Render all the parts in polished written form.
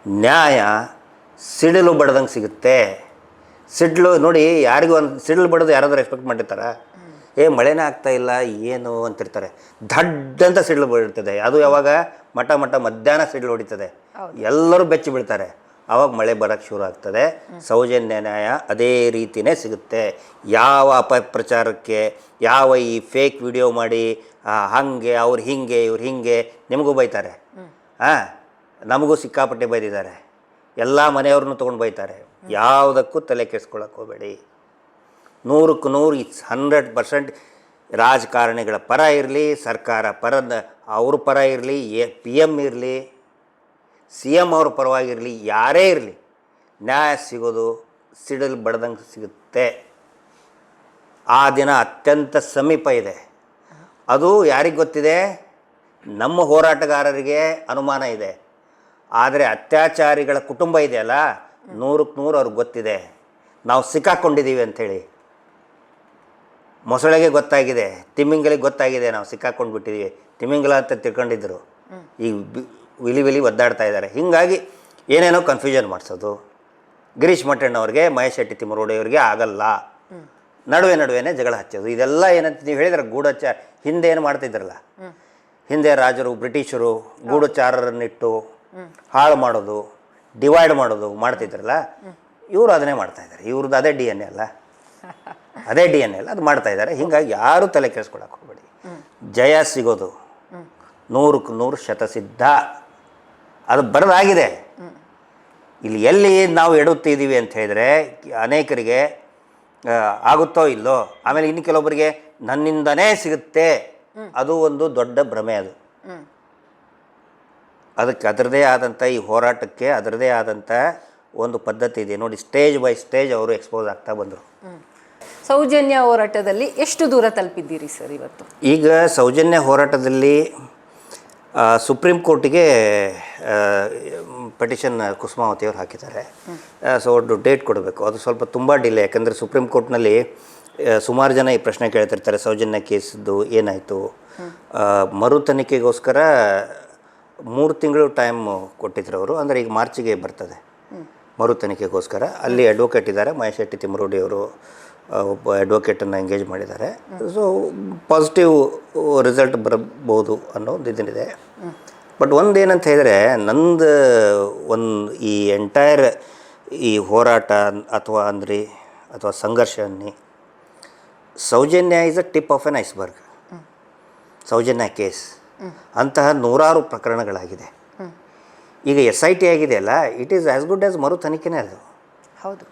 ನ್ಯಾಯ ಸಿಡಿಲು ಬಡ್ದಂಗೆ ಸಿಗುತ್ತೆ. ಸಿಡ್ಲು ನೋಡಿ, ಯಾರಿಗೂ ಒಂದು ಸಿಡಿಲು ಬಡೋದು ಯಾರಾದರೂ ಎಕ್ಸ್ಪೆಕ್ಟ್ ಮಾಡಿರ್ತಾರ? ಮಳೆನೇ ಆಗ್ತಾ ಇಲ್ಲ ಏನು ಅಂತಿರ್ತಾರೆ. ದಡ್ಡಂತ ಸಿಡಿಲು ಬೀಳ್ತದೆ. ಅದು ಯಾವಾಗ ಮಧ್ಯಾಹ್ನ ಸಿಡಿಲು ಹೊಡಿತದೆ, ಎಲ್ಲರೂ ಬೆಚ್ಚಿ ಬೀಳ್ತಾರೆ. ಆವಾಗ ಮಳೆ ಬರೋಕ್ಕೆ ಶುರು ಆಗ್ತದೆ. ಸೌಜನ್ಯ ನ್ಯಾಯ ಅದೇ ರೀತಿಯೇ ಸಿಗುತ್ತೆ. ಯಾವ ಅಪಪ್ರಚಾರಕ್ಕೆ, ಯಾವ ಈ ಫೇಕ್ ವಿಡಿಯೋ ಮಾಡಿ ಹಾಗೆ ಅವ್ರು ಹಿಂಗೆ ಇವ್ರು ಹಿಂಗೆ ನಿಮಗೂ ಬೈತಾರೆ, ನಮಗೂ ಸಿಕ್ಕಾಪಟ್ಟೆ ಬೈದಿದ್ದಾರೆ, ಎಲ್ಲ ಮನೆಯವ್ರನ್ನೂ ತೊಗೊಂಡು ಬೈತಾರೆ. ಯಾವುದಕ್ಕೂ ತಲೆ ಕೆಡಿಸ್ಕೊಳ್ಳೋಕೆ ಹೋಗಬೇಡಿ. 100ಕ್ಕೆ 100 100% ರಾಜಕಾರಣಿಗಳ ಪರ ಇರಲಿ, ಸರ್ಕಾರ ಅವ್ರ ಪರ ಇರಲಿ, PM ಇರಲಿ, CM ಅವ್ರ ಪರವಾಗಿರಲಿ, ಯಾರೇ ಇರಲಿ, ನ್ಯಾಯ ಸಿಗೋದು ಸಿಡಿಲು ಬಡ್ದಂಗೆ ಸಿಗುತ್ತೆ. ಆ ದಿನ ಅತ್ಯಂತ ಸಮೀಪ ಇದೆ. ಅದು ಯಾರಿಗೆ ಗೊತ್ತಿದೆ? ನಮ್ಮ ಹೋರಾಟಗಾರರಿಗೆ ಅನುಮಾನ ಇದೆ. ಆದರೆ ಅತ್ಯಾಚಾರಿಗಳ ಕುಟುಂಬ ಇದೆಯಲ್ಲ, 100ಕ್ಕೆ 100 ಅವ್ರಿಗೆ ಗೊತ್ತಿದೆ ನಾವು ಸಿಕ್ಕಾಕ್ಕೊಂಡಿದ್ದೀವಿ ಅಂಥೇಳಿ. ಮೊಸಳೆಗೆ ಗೊತ್ತಾಗಿದೆ, ತಿಮ್ಮಿಂಗಲಿಗೆ ಗೊತ್ತಾಗಿದೆ ನಾವು ಸಿಕ್ಕಾಕೊಂಡು ಬಿಟ್ಟಿದ್ದೀವಿ. ತಿಮ್ಮಿಂಗಲ ಅಂತ ತಿಳ್ಕೊಂಡಿದ್ದರು, ಈಗ ವಿಲಿ ಒದ್ದಾಡ್ತಾ ಇದ್ದಾರೆ. ಹೀಗಾಗಿ ಏನೇನೋ ಕನ್ಫ್ಯೂಷನ್ ಮಾಡಿಸೋದು. ಗಿರೀಶ್ ಮಠಣ್ಣವ್ರಿಗೆ, ಮಹೇಶ್ ಶೆಟ್ಟಿ ತಿಮ್ಮರೋಡಿಯವ್ರಿಗೆ ಆಗಲ್ಲ, ನಡುವೆನೇ ಜಗಳ ಹಚ್ಚೋದು. ಇದೆಲ್ಲ ಏನಂತ ನೀವು ಹೇಳಿದ್ರೆ ಗೂಢಚಾರ. ಹಿಂದೆ ಏನು ಮಾಡ್ತಿದ್ರಲ್ಲ, ಹಿಂದೆ ರಾಜರು ಬ್ರಿಟಿಷರು ಗೂಢಚಾರರನ್ನಿಟ್ಟು ಹಾಳು ಮಾಡೋದು, ಡಿವೈಡ್ ಮಾಡೋದು ಮಾಡ್ತಿದ್ರಲ್ಲ, ಇವರು ಅದನ್ನೇ ಮಾಡ್ತಾಯಿದ್ದಾರೆ. ಇವ್ರದ್ದು ಅದೇ DNA ಅಲ್ಲ, ಅದು ಮಾಡ್ತಾಯಿದ್ದಾರೆ. ಹೀಗಾಗಿ ಯಾರೂ ತಲೆ ಕೆಡಿಸ್ಕೊಳಕ್ಕೆ ಹೋಗಬೇಡಿ. ಜಯ ಸಿಗೋದು 100ಕ್ಕೆ 100 ಶತಸಿದ್ಧ. ಅದು ಬರೋದಾಗಿದೆ. ಇಲ್ಲಿ ಎಲ್ಲಿ ನಾವು ಎಡುತ್ತಿದ್ದೀವಿ ಅಂತ ಹೇಳಿದ್ರೆ, ಅನೇಕರಿಗೆ ಆಗುತ್ತೋ ಇಲ್ಲೋ, ಆಮೇಲೆ ಇನ್ನು ಕೆಲವೊಬ್ಬರಿಗೆ ನನ್ನಿಂದನೇ ಸಿಗುತ್ತೆ, ಅದು ಒಂದು ದೊಡ್ಡ ಭ್ರಮೆ. ಅದಕ್ಕೆ ಅದರದೇ ಆದಂಥ, ಈ ಹೋರಾಟಕ್ಕೆ ಅದರದೇ ಆದಂಥ ಒಂದು ಪದ್ಧತಿ ಇದೆ ನೋಡಿ. ಸ್ಟೇಜ್ ಬೈ ಸ್ಟೇಜ್ ಅವರು ಎಕ್ಸ್ಪೋಸ್ ಆಗ್ತಾ ಬಂದರು. ಸೌಜನ್ಯ ಹೋರಾಟದಲ್ಲಿ ಎಷ್ಟು ದೂರ ತಲುಪಿದ್ದೀರಿ ಸರ್ ಇವತ್ತು? ಈಗ ಸೌಜನ್ಯ ಹೋರಾಟದಲ್ಲಿ ಸುಪ್ರೀಂ ಕೋರ್ಟಿಗೆ ಪೆಟಿಷನ್ ಕುಸುಮಾವತಿಯವರು ಹಾಕಿದ್ದಾರೆ. ಸೊ ಡೇಟ್ ಕೊಡಬೇಕು. ಅದು ಸ್ವಲ್ಪ ತುಂಬ ಡಿಲೇ, ಯಾಕಂದರೆ ಸುಪ್ರೀಂ ಕೋರ್ಟ್ನಲ್ಲಿ ಸುಮಾರು ಜನ ಈ ಪ್ರಶ್ನೆ ಕೇಳ್ತಿರ್ತಾರೆ, ಸೌಜನ್ಯ ಕೇಸ್ದು ಏನಾಯಿತು. ಮರು ತನಿಖೆಗೋಸ್ಕರ 3 ತಿಂಗಳು ಟೈಮ್ ಕೊಟ್ಟಿದ್ರು ಅವರು. ಅಂದರೆ ಈಗ ಮಾರ್ಚಿಗೆ ಬರ್ತದೆ ಮರು ತನಿಖೆಗೋಸ್ಕರ. ಅಲ್ಲಿ ಅಡ್ವೊಕೇಟ್ ಇದ್ದಾರೆ, ಮಹೇಶ್ ಶೆಟ್ಟಿ ತಿಮ್ಮರೋಡಿಯವರು ಒಬ್ಬ ಅಡ್ವೊಕೇಟನ್ನು ಎಂಗೇಜ್ ಮಾಡಿದ್ದಾರೆ. ಸೊ ಪಾಸಿಟಿವ್ ರಿಸಲ್ಟ್ ಬರಬಹುದು ಅನ್ನೋ ಒಂದು ಇದನ್ನಿದೆ. ಬಟ್ ಒಂದೇನಂತ ಹೇಳಿದರೆ, ನಂದು ಈ ಎಂಟೈರ್ ಈ ಹೋರಾಟ ಅಥವಾ ಸಂಘರ್ಷ ಅನ್ನಿ, Soujanya is a tip of an iceberg. Soujanya case ಅಂತಹ 100 ಪ್ರಕರಣಗಳಾಗಿದೆ. ಈಗ SIT ಆಗಿದೆಯಲ್ಲ, it is as good as ಮರು ತನಿಖೆನೇ. ಅದು ಹೌದು,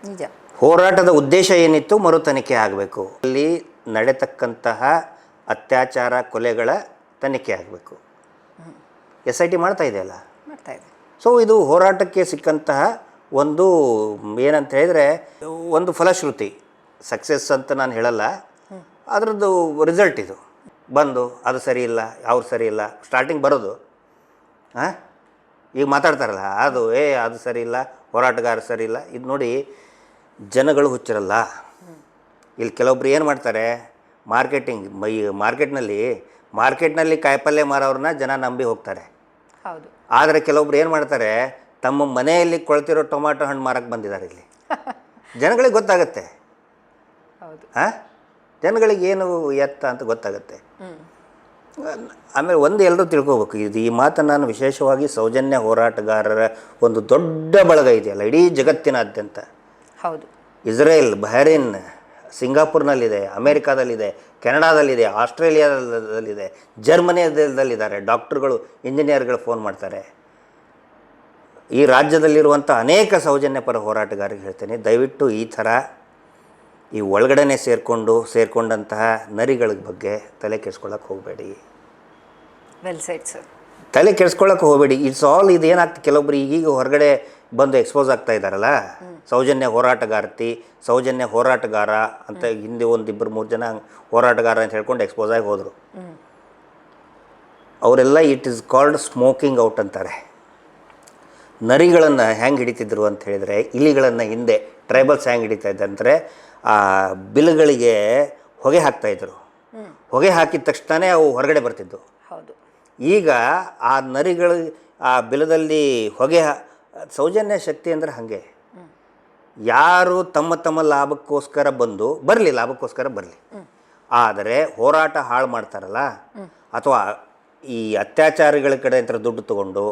ನಿಜ. ಹೋರಾಟದ ಉದ್ದೇಶ ಏನಿತ್ತು? ಮರು ತನಿಖೆ ಆಗಬೇಕು, ಅಲ್ಲಿ ನಡೆತಕ್ಕಂತಹ ಅತ್ಯಾಚಾರ ಕೊಲೆಗಳ ತನಿಖೆ ಆಗಬೇಕು. SIT ಮಾಡ್ತಾ ಇದೆಯಲ್ಲ. ಸೊ ಇದು ಹೋರಾಟಕ್ಕೆ ಸಿಕ್ಕಂತಹ ಒಂದು ಏನಂತ ಹೇಳಿದರೆ ಒಂದು ಫಲಶ್ರುತಿ. ಸಕ್ಸಸ್ ಅಂತ ನಾನು ಹೇಳಲ್ಲ, ಅದರದ್ದು ರಿಸಲ್ಟ್ ಇದು ಬಂದು. ಅದು ಸರಿ ಇಲ್ಲ, ಅವ್ರು ಸರಿ ಇಲ್ಲ, ಸ್ಟಾರ್ಟಿಂಗ್ ಬರೋದು ಈಗ ಮಾತಾಡ್ತಾರಲ್ಲ, ಅದು ಸರಿ ಇಲ್ಲ, ಹೋರಾಟಗಾರ ಸರಿ ಇಲ್ಲ. ಇದು ನೋಡಿ, ಜನಗಳು ಹುಚ್ಚರಲ್ಲ. ಇಲ್ಲಿ ಕೆಲವೊಬ್ರು ಏನು ಮಾಡ್ತಾರೆ, ಮಾರ್ಕೆಟ್ನಲ್ಲಿ ಕಾಯಿಪಲ್ಯ ಮಾರೋರನ್ನ ಜನ ನಂಬಿ ಹೋಗ್ತಾರೆ. ಹೌದು. ಆದರೆ ಕೆಲವೊಬ್ರು ಏನು ಮಾಡ್ತಾರೆ, ತಮ್ಮ ಮನೆಯಲ್ಲಿ ಕೊಳ್ತಿರೋ ಟೊಮಾಟೊ ಹಣ್ಣು ಮಾರಕ್ಕೆ ಬಂದಿದ್ದಾರೆ ಇಲ್ಲಿ. ಜನಗಳಿಗೆ ಗೊತ್ತಾಗುತ್ತೆ. ಜನಗಳಿಗೆ ಏನು ಎತ್ತ ಅಂತ ಗೊತ್ತಾಗುತ್ತೆ. ಆಮೇಲೆ ಎಲ್ಲರೂ ತಿಳ್ಕೊಬೇಕು, ಈ ಮಾತನ್ನು ನಾನು ವಿಶೇಷವಾಗಿ ಸೌಜನ್ಯ ಹೋರಾಟಗಾರರ ಒಂದು ದೊಡ್ಡ ಬಳಗ ಇದೆಯಲ್ಲ ಇಡೀ ಜಗತ್ತಿನಾದ್ಯಂತ. ಹೌದು. ಇಸ್ರೇಲ್, ಬಹರೇನ್, ಸಿಂಗಾಪುರ್ನಲ್ಲಿದೆ, ಅಮೇರಿಕಾದಲ್ಲಿದೆ, ಕೆನಡಾದಲ್ಲಿದೆ, ಆಸ್ಟ್ರೇಲಿಯಾದಲ್ಲಿದೆ, ಜರ್ಮನಿಯದಲ್ಲಿದ್ದಾರೆ. ಡಾಕ್ಟರ್ಗಳು, ಇಂಜಿನಿಯರ್ಗಳು ಫೋನ್ ಮಾಡ್ತಾರೆ. ಈ ರಾಜ್ಯದಲ್ಲಿರುವಂಥ ಅನೇಕ ಸೌಜನ್ಯ ಪರ ಹೋರಾಟಗಾರರಿಗೆ ಹೇಳ್ತೇನೆ, ದಯವಿಟ್ಟು ಈ ಥರ ಈ ಒಳಗಡೆ ಸೇರಿಕೊಂಡಂತಹ ನರಿಗಳ ಬಗ್ಗೆ ತಲೆ ಕೆಡಿಸ್ಕೊಳ್ಳೋಕೆ ಹೋಗಬೇಡಿ. Well shed sir. ತಲೆ ಕೆಡಿಸ್ಕೊಳ್ಳೋಕೆ ಹೋಗಬೇಡಿ. ಇಟ್ಸ್ ಆಲ್ ಇದೇನಾಗ್ತದೆ, ಕೆಲವೊಬ್ರು ಈಗೀಗ ಹೊರಗಡೆ ಬಂದು ಎಕ್ಸ್ಪೋಸ್ ಆಗ್ತಾ ಇದ್ದಾರಲ್ಲ, ಸೌಜನ್ಯ ಹೋರಾಟಗಾರ್ತಿ, ಸೌಜನ್ಯ ಹೋರಾಟಗಾರ ಅಂತ. ಹಿಂದೆ 1-2-3 ಜನ ಹೋರಾಟಗಾರ ಅಂತ ಹೇಳ್ಕೊಂಡು ಎಕ್ಸ್ಪೋಸ್ ಆಗಿ ಹೋದರು. ಅವರೆಲ್ಲ it is called smoking out ಅಂತಾರೆ. ನರಿಗಳನ್ನು ಹೆಂಗೆ ಹಿಡಿತಿದ್ರು ಅಂತ ಹೇಳಿದರೆ, ಇಲಿಗಳನ್ನು ಹಿಂದೆ ಟ್ರೈಬಲ್ಸ್ ಹೆಂಗೆ ಹಿಡಿತಾ ಇದ್ದಾರೆ ಅಂದರೆ, ಆ ಬಿಲ್ಗಳಿಗೆ ಹೊಗೆ ಹಾಕ್ತಾಯಿದ್ರು. ಹೊಗೆ ಹಾಕಿದ ತಕ್ಷಣ ಅವು ಹೊರಗಡೆ ಬರ್ತಿದ್ದು. ಹೌದು. ಈಗ ಆ ನರಿಗಳು ಆ ಬಿಲದಲ್ಲಿ ಹೊಗೆ ಸೌಜನ್ಯ ಶಕ್ತಿ ಅಂದರೆ ಹಾಗೆ. ಯಾರು ತಮ್ಮ ತಮ್ಮ ಲಾಭಕ್ಕೋಸ್ಕರ ಬರಲಿ ಲಾಭಕ್ಕೋಸ್ಕರ ಬರಲಿ, ಆದರೆ ಹೋರಾಟ ಹಾಳು ಮಾಡ್ತಾರಲ್ಲ, ಅಥವಾ ಈ ಅತ್ಯಾಚಾರಿಗಳ ಕಡೆ ಅಂತ ದುಡ್ಡು ತೊಗೊಂಡು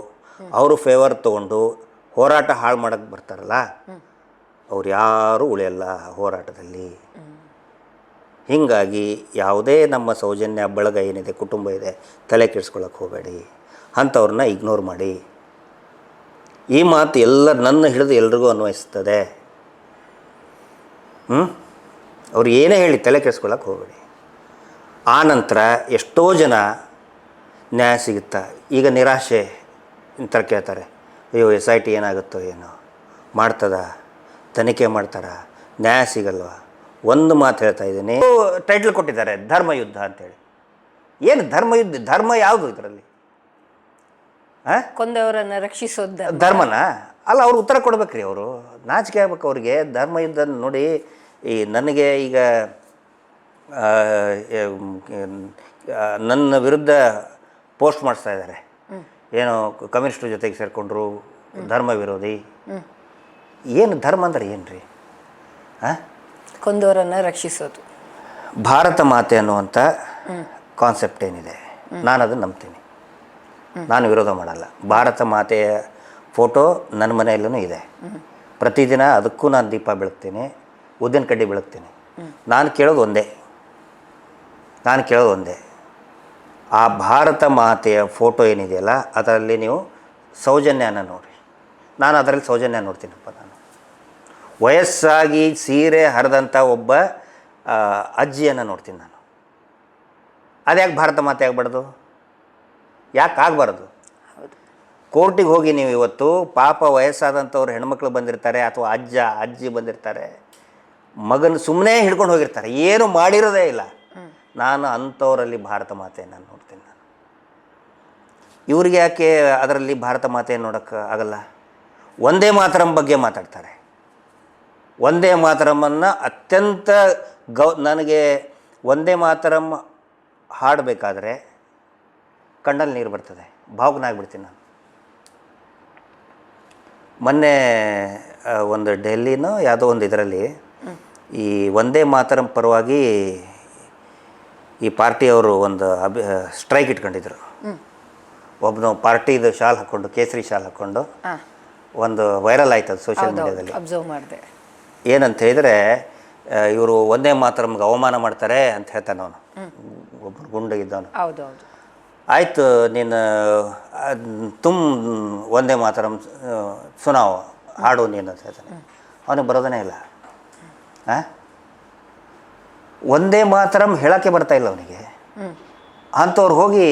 ಅವರು ಫೇವರ್ ತೊಗೊಂಡು ಹೋರಾಟ ಹಾಳು ಮಾಡೋಕ್ಕೆ ಬರ್ತಾರಲ್ಲ, ಅವ್ರು ಯಾರೂ ಉಳಿಯಲ್ಲ ಹೋರಾಟದಲ್ಲಿ. ಹೀಗಾಗಿ ಯಾವುದೇ ನಮ್ಮ ಸೌಜನ್ಯ ಬಳಗ ಏನಿದೆ, ಕುಟುಂಬ ಇದೆ, ತಲೆ ಕೆಡಿಸ್ಕೊಳ್ಳೋಕೆ ಹೋಗಬೇಡಿ, ಅಂಥವ್ರನ್ನ ಇಗ್ನೋರ್ ಮಾಡಿ. ಈ ಮಾತು ನನ್ನ ಹಿಡಿದು ಎಲ್ರಿಗೂ ಅನ್ವಯಿಸ್ತದೆ. ಅವ್ರು ಏನೇ ಹೇಳಿ ತಲೆ ಕೆಡಿಸ್ಕೊಳ್ಳೋಕೆ ಹೋಗಬೇಡಿ. ಆ ನಂತರ ಎಷ್ಟೋ ಜನ ನ್ಯಾಯ ಸಿಗುತ್ತಾ, ಈಗ ನಿರಾಶೆ ಇಂಥ ಕೇಳ್ತಾರೆ, ಅಯ್ಯೋ SIT ಏನಾಗುತ್ತೋ ಏನೋ, ಮಾಡ್ತದ, ತನಿಖೆ ಮಾಡ್ತಾರ, ನ್ಯಾಯ ಸಿಗಲ್ವ. ಒಂದು ಮಾತು ಹೇಳ್ತಾ ಇದ್ದೀನಿ, ಟೈಟ್ಲ್ ಕೊಟ್ಟಿದ್ದಾರೆ ಧರ್ಮಯುದ್ಧ ಅಂತೇಳಿ. ಏನು ಧರ್ಮಯುದ್ಧ? ಧರ್ಮ ಯಾವುದು ಇದರಲ್ಲಿ? ಕೊಂದವರನ್ನು ರಕ್ಷಿಸೋದು ಧರ್ಮನಾ? ಅಲ್ಲ, ಅವ್ರು ಉತ್ತರ ಕೊಡ್ಬೇಕ್ರಿ. ಅವರು ನಾಚಿಕೆ ಆಗ್ಬೇಕು ಅವ್ರಿಗೆ. ಧರ್ಮಯುದ್ಧ ನೋಡಿ, ಈ ನನಗೆ ಈಗ ನನ್ನ ವಿರುದ್ಧ ಪೋಸ್ಟ್ ಮಾಡಿಸ್ತಾ ಇದ್ದಾರೆ, ಏನೋ ಕಮ್ಯುನಿಸ್ಟ್ರ ಜೊತೆಗೆ ಸೇರಿಕೊಂಡ್ರು, ಧರ್ಮ ವಿರೋಧಿ. ಏನು ಧರ್ಮ ಅಂದ್ರೆ ಏನು ರೀ? ಕೊಂದವರನ್ನು ರಕ್ಷಿಸೋದು. ಭಾರತ ಮಾತೆ ಅನ್ನುವಂಥ ಕಾನ್ಸೆಪ್ಟ್ ಏನಿದೆ, ನಾನು ಅದನ್ನು ನಂಬ್ತೀನಿ, ನಾನು ವಿರೋಧ ಮಾಡಲ್ಲ. ಭಾರತ ಮಾತೆಯ ಫೋಟೋ ನನ್ನ ಮನೆಯಲ್ಲೂ ಇದೆ. ಪ್ರತಿದಿನ ಅದಕ್ಕೂ ನಾನು ದೀಪ ಬೆಳಗ್ತೀನಿ, ಉದ್ದಿನ ಕಡ್ಡಿ ಬೆಳಗ್ತೀನಿ. ನಾನು ಕೇಳೋದು ಒಂದೇ, ಆ ಭಾರತ ಮಾತೆಯ ಫೋಟೋ ಏನಿದೆಯಲ್ಲ ಅದರಲ್ಲಿ ನೀವು ಸೌಜನ್ಯನ ನೋಡಿ. ನಾನು ಅದರಲ್ಲಿ ಸೌಜನ್ಯ ನೋಡ್ತೀನಪ್ಪ. ನಾನು ವಯಸ್ಸಾಗಿ ಸೀರೆ ಹರಿದಂಥ ಒಬ್ಬ ಅಜ್ಜಿಯನ್ನು ನೋಡ್ತೀನಿ ನಾನು. ಅದ್ಯಾಕೆ ಭಾರತ ಮಾತೆ ಆಗಬಾರ್ದು? ಯಾಕೆ ಆಗಬಾರ್ದು? ಕೋರ್ಟಿಗೆ ಹೋಗಿ ನೀವು ಇವತ್ತು ಪಾಪ ವಯಸ್ಸಾದಂಥವ್ರು ಹೆಣ್ಮಕ್ಳು ಬಂದಿರ್ತಾರೆ, ಅಥವಾ ಅಜ್ಜಿ ಬಂದಿರ್ತಾರೆ, ಮಗನ ಸುಮ್ಮನೆ ಹಿಡ್ಕೊಂಡು ಹೋಗಿರ್ತಾರೆ, ಏನು ಮಾಡಿರೋದೇ ಇಲ್ಲ. ನಾನು ಅಂಥವರಲ್ಲಿ ಭಾರತ ಮಾತೆಯನ್ನು ನೋಡ್ತೀನಿ. ನಾನು ಇವ್ರಿಗೆ ಯಾಕೆ ಅದರಲ್ಲಿ ಭಾರತ ಮಾತೆಯನ್ನು ನೋಡೋಕ್ಕೆ ಆಗಲ್ಲ? ವಂದೇ ಮಾತರಂ ಬಗ್ಗೆ ಮಾತಾಡ್ತಾರೆ. ವಂದೇ ಮಾತರಮನ್ನು ಅತ್ಯಂತ ನನಗೆ ವಂದೇ ಮಾತರಂ ಹಾಡಬೇಕಾದ್ರೆ ಕಣ್ಣಲ್ಲಿ ನೀರು ಬರ್ತದೆ, ಭಾವುಕನಾಗ್ಬಿಡ್ತೀನಿ ನಾನು. ಮೊನ್ನೆ ಒಂದು ಡೆಲ್ಲಿನೋ ಯಾವುದೋ ಒಂದು ಇದರಲ್ಲಿ ಈ ವಂದೇ ಮಾತರಂ ಪರವಾಗಿ ಈ ಪಾರ್ಟಿಯವರು ಒಂದು ಸ್ಟ್ರೈಕ್ ಇಟ್ಕೊಂಡಿದ್ರು. ಒಬ್ಬನು ಪಾರ್ಟಿದು ಶಾಲ್ ಹಾಕ್ಕೊಂಡು, ಕೇಸರಿ ಶಾಲ್ ಹಾಕ್ಕೊಂಡು ಒಂದು ವೈರಲ್ ಆಯ್ತು ಅದು ಸೋಷಿಯಲ್ ಮೀಡಿಯಾದಲ್ಲಿ. ಅಬ್ಸರ್ವ್ ಮಾಡಿದೆ. ಏನಂತ ಹೇಳಿದರೆ, ಇವರು ವಂದೇ ಮಾತರಂಗೆ ಅವಮಾನ ಮಾಡ್ತಾರೆ ಅಂತ ಹೇಳ್ತಾನೆ ಅವನು, ಒಬ್ಬರು ಗುಂಡಗಿದ್ದವನು. ಆಯಿತು, ನೀನು ವಂದೇ ಮಾತರಂ ಸುನಾವು ಹಾಡು ನೀನು ಅಂತ ಹೇಳ್ತಾನೆ. ಅವನಿಗೆ ಬರೋದನೇ ಇಲ್ಲ. ವಂದೇ ಮಾತರಂ ಹೇಳೋಕ್ಕೆ ಬರ್ತಾ ಇಲ್ಲ ಅವನಿಗೆ. ಅಂಥವ್ರು ಹೋಗಿ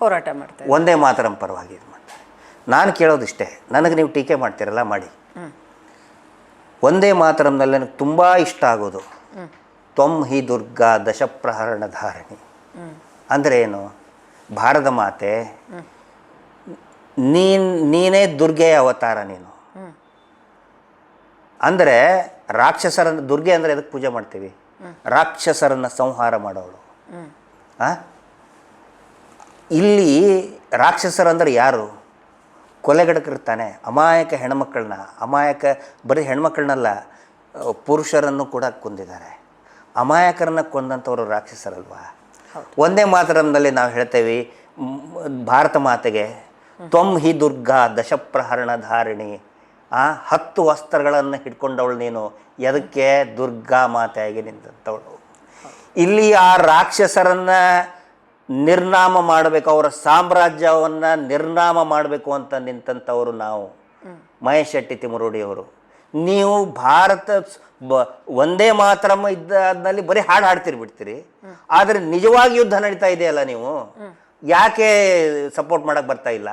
ಹೋರಾಟ ಮಾಡ್ತಾರೆ, ವಂದೇ ಮಾತರಂ ಪರವಾಗಿ ಇದು ಮಾಡ್ತಾರೆ. ನಾನು ಕೇಳೋದಿಷ್ಟೇ, ನನಗೆ ನೀವು ಟೀಕೆ ಮಾಡ್ತೀರಲ್ಲ ಮಾಡಿ. ವಂದೇ ಮಾತರಂನಲ್ಲಿ ನನಗೆ ತುಂಬ ಇಷ್ಟ ಆಗೋದು ತ್ವಂ ಹಿ ದುರ್ಗಾ ದಶಪ್ರಹರಣ ಧಾರಣಿ. ಅಂದರೆ ಏನು? ಭಾರತ ಮಾತೆ ನೀನೇ ದುರ್ಗೆಯ ಅವತಾರ ನೀನು. ಅಂದರೆ ರಾಕ್ಷಸರನ್ನು, ದುರ್ಗೆ ಅಂದರೆ ಎದಕ್ಕೆ ಪೂಜೆ ಮಾಡ್ತೀವಿ? ರಾಕ್ಷಸರನ್ನು ಸಂಹಾರ ಮಾಡೋಳು. ಇಲ್ಲಿ ರಾಕ್ಷಸರಂದ್ರೆ ಯಾರು? ಕೊಲೆಗಡಕರಿರ್ತಾನೆ, ಅಮಾಯಕ ಹೆಣ್ಮಕ್ಕಳನ್ನ, ಬರೀ ಹೆಣ್ಮಕ್ಳನ್ನಲ್ಲ, ಪುರುಷರನ್ನು ಕೂಡ ಕೊಂದಿದ್ದಾರೆ. ಅಮಾಯಕರನ್ನು ಕೊಂದಂಥವ್ರು ರಾಕ್ಷಸರಲ್ವಾ? ಒಂದೇ ಮಾತರಂನಲ್ಲಿ ನಾವು ಹೇಳ್ತೇವೆ ಭಾರತ ಮಾತೆಗೆ ತ್ವಂ ಹಿ ದುರ್ಗಾ ದಶಪ್ರಹರಣ ಧಾರಿಣಿ. 10 ವಸ್ತ್ರಗಳನ್ನು ಹಿಡ್ಕೊಂಡವಳು ನೀನು. ಎದಕ್ಕೆ? ದುರ್ಗಾ ಮಾತೆಯಾಗಿ ನಿಂತವಳು. ಇಲ್ಲಿ ಆ ರಾಕ್ಷಸರನ್ನು ನಿರ್ನಾಮ ಮಾಡಬೇಕು, ಅವರ ಸಾಮ್ರಾಜ್ಯವನ್ನು ನಿರ್ನಾಮ ಮಾಡಬೇಕು ಅಂತ ನಿಂತಂಥವರು ನಾವು, ಮಹೇಶ್ ಶೆಟ್ಟಿ ತಿಮರೋಡಿಯವರು. ನೀವು ಭಾರತ ಒಂದೇ ಮಾತರಂ ಇದ್ದಲ್ಲಿ ಬರೀ ಹಾಡು ಹಾಡ್ತಿರಿ ಬಿಡ್ತೀರಿ, ಆದರೆ ನಿಜವಾಗಿ ಯುದ್ಧ ನಡೀತಾ ಇದೆಯಲ್ಲ, ನೀವು ಯಾಕೆ ಸಪೋರ್ಟ್ ಮಾಡಕ್ಕೆ ಬರ್ತಾ ಇಲ್ಲ?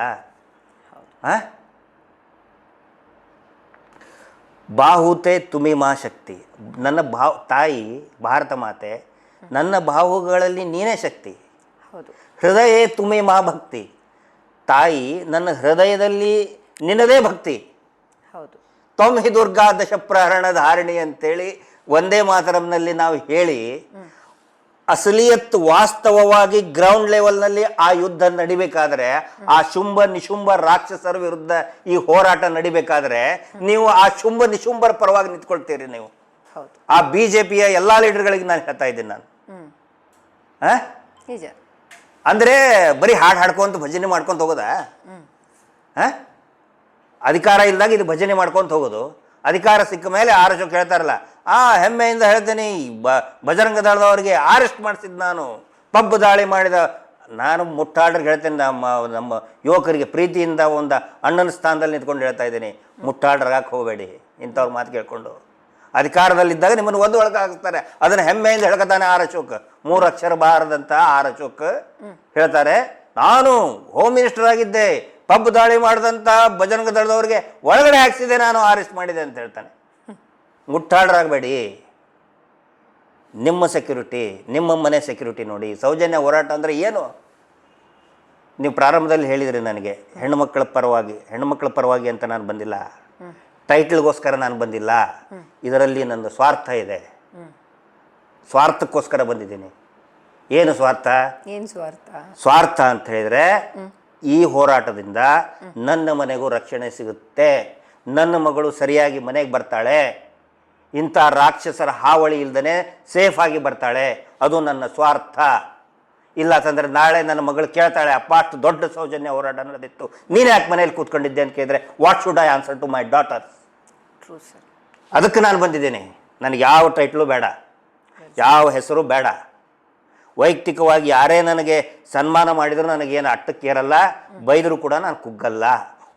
ಬಾಹುತೆ ತುಮಿ ಮಾ ಶಕ್ತಿ. ನನ್ನ ತಾಯಿ ಭಾರತ ಮಾತೆ, ನನ್ನ ಬಾಹುಗಳಲ್ಲಿ ನೀನೇ ಶಕ್ತಿ. ಹೃದಯ ತುಮಿ ಮಾ ಭಕ್ತಿ. ತಾಯಿ, ನನ್ನ ಹೃದಯದಲ್ಲಿ ನಿನ್ನದೇ ಭಕ್ತಿ. ತ್ವಂ ಹಿ ದುರ್ಗಾ ದಶಪ್ರಹರಣ ಧಾರಿಣಿ ಅಂತೇಳಿ ಒಂದೇ ಮಾತರಂನಲ್ಲಿ ನಾವು ಹೇಳಿ ಅಸಲಿಯತ್ ವಾಸ್ತವವಾಗಿ ಗ್ರೌಂಡ್ ಲೆವೆಲ್ನಲ್ಲಿ ಆ ಯುದ್ಧ ನಡಿಬೇಕಾದ್ರೆ, ಆ ಶುಂಭ ನಿಶುಂಭ ರಾಕ್ಷಸರ ವಿರುದ್ಧ ಈ ಹೋರಾಟ ನಡಿಬೇಕಾದ್ರೆ ನೀವು ಆ ಶುಂಭ ನಿಶುಂಭರ ಪರವಾಗಿ ನಿಂತ್ಕೊಳ್ತೀರಿ ನೀವು. ಆ ಬಿಜೆಪಿಯ ಎಲ್ಲಾ ಲೀಡರ್ಗಳಿಗೆ ನಾನು ಹೇಳ್ತಾ ಇದ್ದೀನಿ ನಾನು. ನಿಜ. ಅಂದ್ರೆ ಬರೀ ಹಾಡ್ಕೊಂತ ಭಜನೆ ಮಾಡ್ಕೊಂತ ಹೋಗೋದಾ? ಅಧಿಕಾರ ಇಲ್ದಾಗ ಇದು ಭಜನೆ ಮಾಡ್ಕೊಂತ ಹೋಗೋದು, ಅಧಿಕಾರ ಸಿಕ್ಕ ಮೇಲೆ ಆರೋಚಕ ಹೇಳ್ತಾರಲ್ಲ, ಹೆಮ್ಮೆಯಿಂದ ಹೇಳ್ತೇನೆ, ಬಜರಂಗ ದಳದವರಿಗೆ ಅರೆಸ್ಟ್ ಮಾಡಿಸಿದ್ ನಾನು, ಪಬ್ ದಾಳಿ ಮಾಡಿದ ನಾನು. ಮುಟ್ಟಾಳ್ರಿಗೆ ಹೇಳ್ತೇನೆ, ನಮ್ಮ ಯುವಕರಿಗೆ ಪ್ರೀತಿಯಿಂದ ಒಂದು ಅಣ್ಣನ ಸ್ಥಾನದಲ್ಲಿ ನಿಂತ್ಕೊಂಡು ಹೇಳ್ತಾ ಇದ್ದೀನಿ, ಮುಟ್ಟಾಳ್ರಾಗಕ್ಕೆ ಹೋಗಬೇಡಿ ಇಂಥವ್ರ ಮಾತು ಕೇಳ್ಕೊಂಡು. ಅಧಿಕಾರದಲ್ಲಿದ್ದಾಗ ನಿಮ್ಮನ್ನು ಒಂದು ಒಳಗೆ ಹಾಕ್ತಾರೆ, ಅದನ್ನು ಹೆಮ್ಮೆಯಿಂದ ಹೇಳ್ಕೊತಾನೆ ಆರ್ ಅಶೋಕ್. 3 ಅಕ್ಷರ ಬಾರದಂತ ಆರ್ ಅಶೋಕ್ ಹೇಳ್ತಾರೆ, ನಾನು ಹೋಮ್ ಮಿನಿಸ್ಟರ್ ಆಗಿದ್ದೆ, ಪಬ್ ದಾಳಿ ಮಾಡಿದಂಥ ಬಜರಂಗ ದಳದವ್ರಿಗೆ ಒಳಗಡೆ ಹಾಕ್ಸಿದೆ, ನಾನು ಅರೆಸ್ಟ್ ಮಾಡಿದೆ ಅಂತ ಹೇಳ್ತಾನೆ. ಮುಟ್ಟಾಡ್ರಾಗಬೇಡಿ. ನಿಮ್ಮ ಸೆಕ್ಯೂರಿಟಿ, ನಿಮ್ಮ ಮನೆ ಸೆಕ್ಯೂರಿಟಿ ನೋಡಿ. ಸೌಜನ್ಯ ಹೋರಾಟ ಅಂದರೆ ಏನು? ನೀವು ಪ್ರಾರಂಭದಲ್ಲಿ ಹೇಳಿದ್ರಿ ನನಗೆ, ಹೆಣ್ಣುಮಕ್ಕಳ ಪರವಾಗಿ ಅಂತ ನಾನು ಬಂದಿಲ್ಲ, ಟೈಟಲ್ಗೋಸ್ಕರ ನಾನು ಬಂದಿಲ್ಲ. ಇದರಲ್ಲಿ ನನ್ನ ಸ್ವಾರ್ಥ ಇದೆ, ಸ್ವಾರ್ಥಕ್ಕೋಸ್ಕರ ಬಂದಿದ್ದೀನಿ. ಏನು ಸ್ವಾರ್ಥ? ಸ್ವಾರ್ಥ ಅಂತ ಹೇಳಿದ್ರೆ, ಈ ಹೋರಾಟದಿಂದ ನನ್ನ ಮನೆಗೂ ರಕ್ಷಣೆ ಸಿಗುತ್ತೆ, ನನ್ನ ಮಗಳು ಸರಿಯಾಗಿ ಮನೆಗೆ ಬರ್ತಾಳೆ, ಇಂಥ ರಾಕ್ಷಸರ ಹಾವಳಿ ಇಲ್ದೇ ಸೇಫ್ ಆಗಿ ಬರ್ತಾಳೆ, ಅದು ನನ್ನ ಸ್ವಾರ್ಥ. ಇಲ್ಲ ಅಂತಂದರೆ ನಾಳೆ ನನ್ನ ಮಗಳು ಕೇಳ್ತಾಳೆ, ಅಪ್ಪ ಅಷ್ಟು ದೊಡ್ಡ ಸೌಜನ್ಯ ಹೋರಾಟ ನಡೆದಿತ್ತು, ನೀನು ಯಾಕೆ ಮನೇಲಿ ಕೂತ್ಕೊಂಡಿದ್ದೆ ಅಂತ ಕೇಳಿದ್ರೆ, what should I answer to my daughters? ಅದಕ್ಕೆ ನಾನು ಬಂದಿದ್ದೀನಿ. ನನಗೆ ಯಾವ ಟೈಟ್ಲು ಬೇಡ, ಯಾವ ಹೆಸರು ಬೇಡ. ವೈಯಕ್ತಿಕವಾಗಿ ಯಾರೇ ನನಗೆ ಸನ್ಮಾನ ಮಾಡಿದರೂ ನನಗೇನು ಅಟ್ಟಕ್ಕೇರಲ್ಲ, ಬೈದರೂ ಕೂಡ ನಾನು ಕುಗ್ಗಲ್ಲ.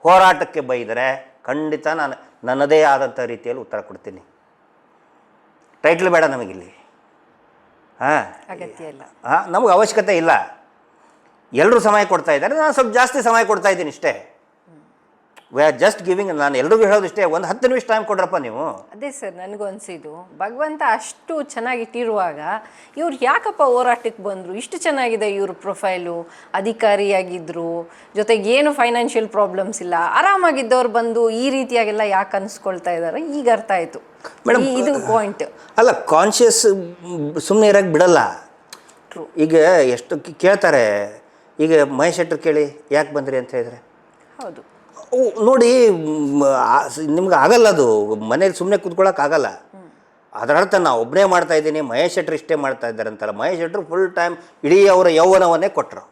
ಹೋರಾಟಕ್ಕೆ ಬೈದರೆ ಖಂಡಿತ ನಾನು ನನ್ನದೇ ಆದಂಥ ರೀತಿಯಲ್ಲಿ ಉತ್ತರ ಕೊಡ್ತೀನಿ. ಟೈಟ್ಲ್ ಬೇಡ ನಮಗಿಲ್ಲಿ. ನಮಗೆ ಅವಶ್ಯಕತೆ ಇಲ್ಲ. ಎಲ್ಲರೂ ಸಮಯ ಕೊಡ್ತಾ ಇದ್ದಾರೆ, ನಾನು ಸ್ವಲ್ಪ ಜಾಸ್ತಿ ಸಮಯ ಕೊಡ್ತಾ ಇದ್ದೀನಿ ಇಷ್ಟೇ. We are just giving. ನಾನು ಎಲ್ರಿಗೂ ಹೇಳೋದು ಇಷ್ಟೇ, ಒಂದು 10 ನಿಮಿಷ ಟೈಮ್ ಕೊಡ್ರಪ್ಪ ನೀವು. ಅದೇ ಸರ್, ನನಗೂ ಅನಿಸಿದ್ದು, ಭಗವಂತ ಅಷ್ಟು ಚೆನ್ನಾಗಿಟ್ಟಿರುವಾಗ ಇವ್ರು ಯಾಕಪ್ಪ ಹೋರಾಟಕ್ಕೆ ಬಂದರು? ಇಷ್ಟು ಚೆನ್ನಾಗಿದೆ ಇವ್ರ ಪ್ರೊಫೈಲು, ಅಧಿಕಾರಿಯಾಗಿದ್ದರು, ಜೊತೆಗೆ ಏನು ಫೈನಾನ್ಷಿಯಲ್ ಪ್ರಾಬ್ಲಮ್ಸ್ ಇಲ್ಲ, ಆರಾಮಾಗಿದ್ದವ್ರು ಬಂದು ಈ ರೀತಿಯಾಗೆಲ್ಲ ಯಾಕೆ ಅನಿಸ್ಕೊಳ್ತಾ ಇದ್ದಾರೆ? ಈಗ ಅರ್ಥ ಆಯಿತು ಮೇಡಮ್, ಇದು ಪಾಯಿಂಟ್ ಅಲ್ಲ. ಕಾನ್ಷಿಯಸ್ ಸುಮ್ಮನೆ ಇರೋಕ್ಕೆ ಬಿಡಲ್ಲ. ಈಗ ಎಷ್ಟು ಕೇಳ್ತಾರೆ. ಈಗ ಮಹೇಶ್ ಶೆಟ್ಟರ್ ಕೇಳಿ ಯಾಕೆ ಬಂದ್ರಿ ಅಂತ ಹೇಳಿದ್ರೆ, ಹೌದು ನೋಡಿ, ನಿಮ್ಗೆ ಆಗಲ್ಲ ಅದು, ಮನೇಲಿ ಸುಮ್ಮನೆ ಕೂತ್ಕೊಳ್ಳೋಕ್ಕಾಗಲ್ಲ. ಅದರ ಅರ್ಥ ನಾವು ಒಬ್ಬನೇ ಮಾಡ್ತಾ ಇದ್ದೀನಿ, ಮಹೇಶ್ ಶೆಟ್ಟರ್ ಇಷ್ಟೇ ಮಾಡ್ತಾ ಇದ್ದಾರೆ ಅಂತಲ್ಲ. ಮಹೇಶ್ ಶೆಟ್ಟರು ಫುಲ್ ಟೈಮ್ ಇಡೀ ಅವರ ಯೌವನವನ್ನೇ ಕೊಟ್ಟರು.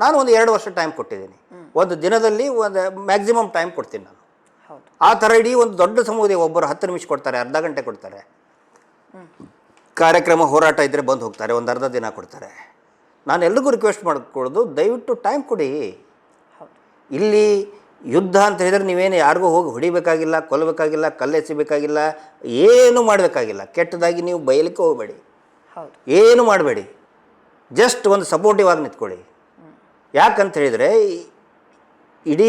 ನಾನು ಒಂದು 2 ವರ್ಷ ಟೈಮ್ ಕೊಟ್ಟಿದ್ದೀನಿ. ಒಂದು ದಿನದಲ್ಲಿ ಒಂದು ಮ್ಯಾಕ್ಸಿಮಮ್ ಟೈಮ್ ಕೊಡ್ತೀನಿ ನಾನು. ಆ ಥರ ಇಡೀ ಒಂದು ದೊಡ್ಡ ಸಮುದಾಯ, ಒಬ್ಬರು 10 ನಿಮಿಷ ಕೊಡ್ತಾರೆ, ಅರ್ಧ ಗಂಟೆ ಕೊಡ್ತಾರೆ. ಕಾರ್ಯಕ್ರಮ ಹೋರಾಟ ಇದ್ದರೆ ಬಂದು ಹೋಗ್ತಾರೆ, ಒಂದು ಅರ್ಧ ದಿನ ಕೊಡ್ತಾರೆ. ನಾನು ಎಲ್ರಿಗೂ ರಿಕ್ವೆಸ್ಟ್ ಮಾಡ್ಕೊಳ್ಳೋದು, ದಯವಿಟ್ಟು ಟೈಮ್ ಕೊಡಿ. ಇಲ್ಲಿ ಯುದ್ಧ ಅಂತ ಹೇಳಿದರೆ ನೀವೇನು ಯಾರಿಗೂ ಹೋಗಿ ಹೊಡಿಬೇಕಾಗಿಲ್ಲ, ಕೊಲ್ಲಬೇಕಾಗಿಲ್ಲ, ಕಲ್ಲೆಸಿಬೇಕಾಗಿಲ್ಲ, ಏನು ಮಾಡಬೇಕಾಗಿಲ್ಲ. ಕೆಟ್ಟದಾಗಿ ನೀವು ಬಯಲಿಕ್ಕೆ ಹೋಗಬೇಡಿ, ಏನು ಮಾಡಬೇಡಿ. ಜಸ್ಟ್ ಒಂದು ಸಪೋರ್ಟಿವ್ ಆಗಿ ನಿಂತ್ಕೊಳ್ಳಿ. ಯಾಕಂತ ಹೇಳಿದರೆ ಇಡೀ